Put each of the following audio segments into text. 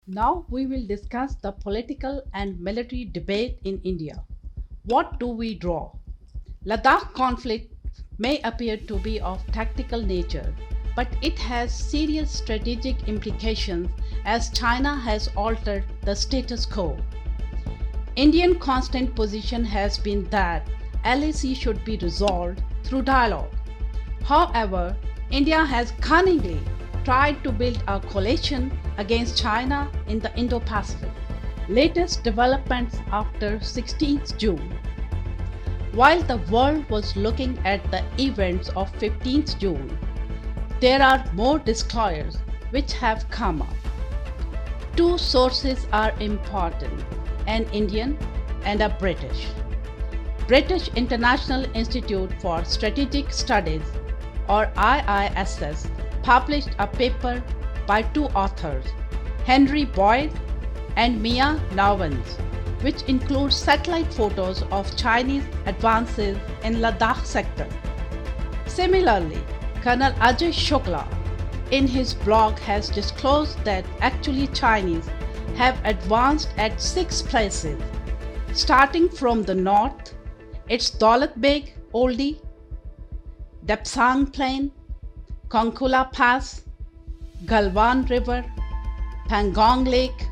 Now we will discuss the political and military debate in India. What do we draw? Ladakh conflict may appear to be of tactical nature, but it has serious strategic implications as China has altered the status quo. Indian constant position has been that LAC should be resolved through dialogue. However, India has cunningly tried to build a coalition against China in the Indo-Pacific. Latest developments after 16th June. While the world was looking at the events of 15th June, there are more disclosures which have come up. Two sources are important, an Indian and a British. British International Institute for Strategic Studies or IISS published a paper by two authors, Henry Boyd and Mia Nowens, which includes satellite photos of Chinese advances in Ladakh sector. Similarly, Colonel Ajay Shukla in his blog has disclosed that actually Chinese have advanced at 6 places, starting from the north, it's Daulat Beg Oldie, Dapsang Plain, Konkula Pass, Galwan River, Pangong Lake,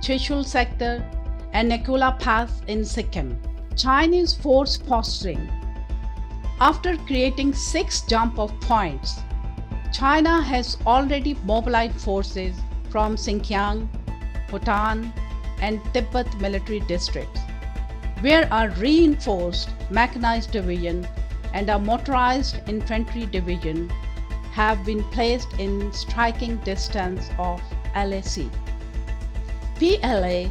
Chishul Sector, and Nekula Pass in Sikkim. Chinese force posturing. After creating 6 jump-off points, China has already mobilized forces from Xinjiang, Bhutan, and Tibet military districts, where a reinforced mechanized division and a motorized infantry division have been placed in striking distance of LAC. PLA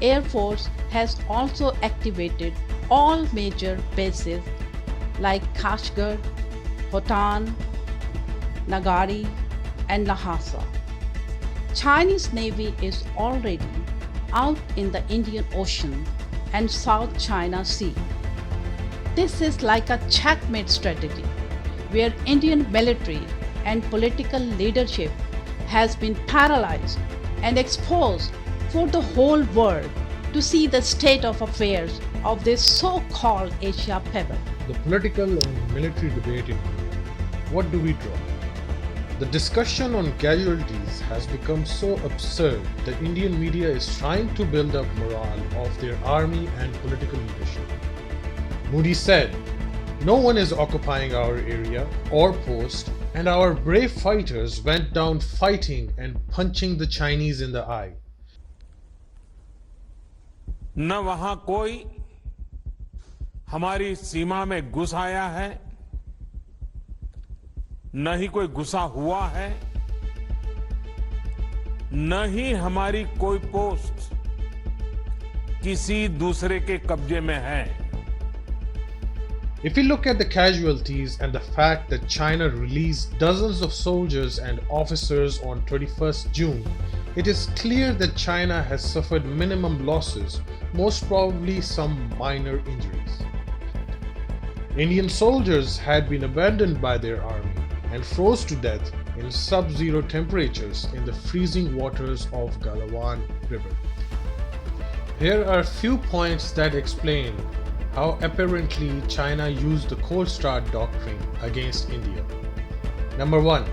Air Force has also activated all major bases like Kashgar, Hotan, Nagari, and Lhasa. Chinese Navy is already out in the Indian Ocean and South China Sea. This is like a checkmate strategy where Indian military and political leadership has been paralyzed and exposed for the whole world to see the state of affairs of this so-called Asia pivot. The political and military debate in India. What do we draw? The discussion on casualties has become so absurd that Indian media is trying to build up morale of their army and political leadership. Modi said, "No one is occupying our area or post, and our brave fighters went down fighting and punching the Chinese in the eye." न वहां कोई हमारी सीमा में घुस आया है, न ही कोई घुसा हुआ है, न ही हमारी कोई पोस्ट किसी दूसरे के कब्जे में है. If we look at the casualties and the fact that China released dozens of soldiers and officers on 21st June, it is clear that China has suffered minimum losses, most probably some minor injuries. Indian soldiers had been abandoned by their army and froze to death in sub-zero temperatures in the freezing waters of Galwan River. Here are a few points that explain how apparently China used the cold start doctrine against India. Number 1.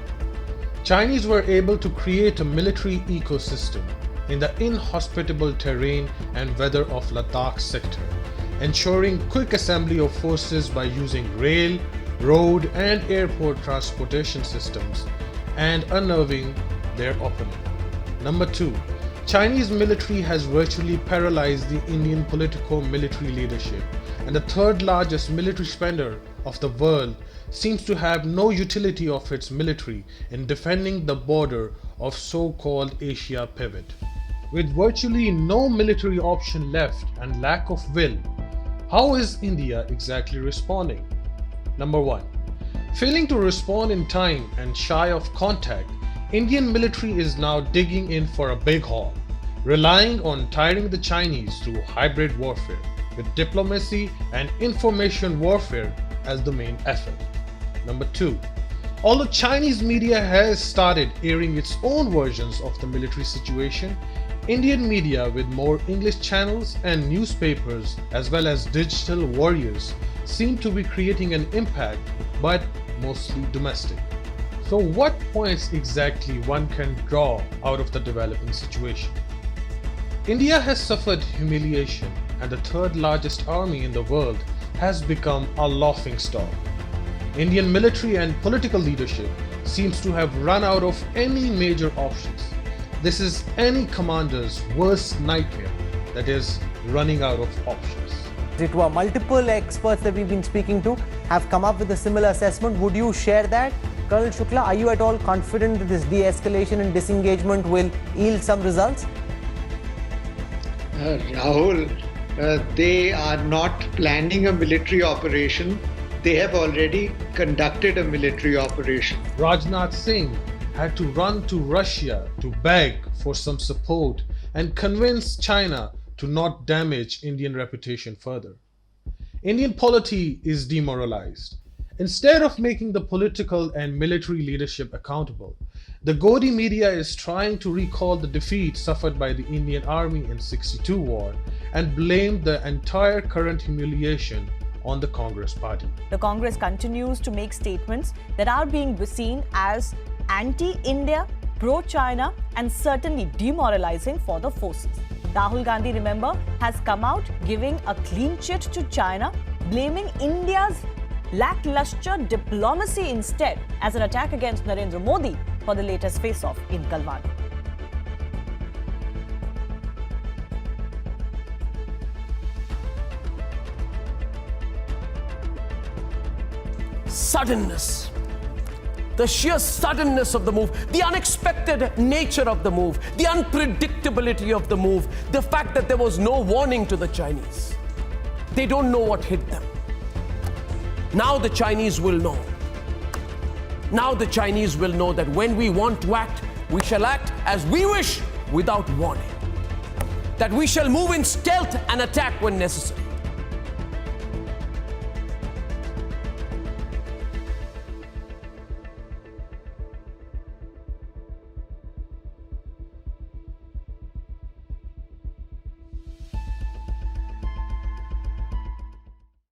Chinese were able to create a military ecosystem in the inhospitable terrain and weather of Ladakh sector, ensuring quick assembly of forces by using rail, road and airport transportation systems and unnerving their opponent. Number 2. Chinese military has virtually paralyzed the Indian politico-military leadership, and the third largest military spender of the world seems to have no utility of its military in defending the border of so-called Asia pivot. With virtually no military option left and lack of will, how is India exactly responding? Number 1. Failing to respond in time and shy of contact, Indian military is now digging in for a big haul, relying on tiring the Chinese through hybrid warfare, with diplomacy and information warfare as the main effort. Number 2. Although Chinese media has started airing its own versions of the military situation, Indian media with more English channels and newspapers as well as digital warriors seem to be creating an impact, but mostly domestic. So what points exactly one can draw out of the developing situation? India has suffered humiliation, and the third largest army in the world has become a laughing stock. Indian military and political leadership seems to have run out of any major options. This is any commander's worst nightmare, that is, running out of options. It were multiple experts that we've been speaking to have come up with a similar assessment. Would you share that? Colonel Shukla, are you at all confident that this de-escalation and disengagement will yield some results? Rahul, they are not planning a military operation. They have already conducted a military operation. Rajnath Singh had to run to Russia to beg for some support and convince China to not damage Indian reputation further. Indian polity is demoralized. Instead of making the political and military leadership accountable, the Gaudy media is trying to recall the defeat suffered by the Indian Army in '62 war and blame the entire current humiliation on the Congress party. The Congress continues to make statements that are being seen as anti-India, pro-China and certainly demoralizing for the forces. Rahul Gandhi, remember, has come out giving a clean chit to China, blaming India's lackluster diplomacy instead as an attack against Narendra Modi for the latest face-off in Galwan. Suddenness, the sheer suddenness of the move, the unexpected nature of the move, the unpredictability of the move, the fact that there was no warning to the Chinese. They don't know what hit them. Now the Chinese will know. Now the Chinese will know that when we want to act, we shall act as we wish without warning. That we shall move in stealth and attack when necessary.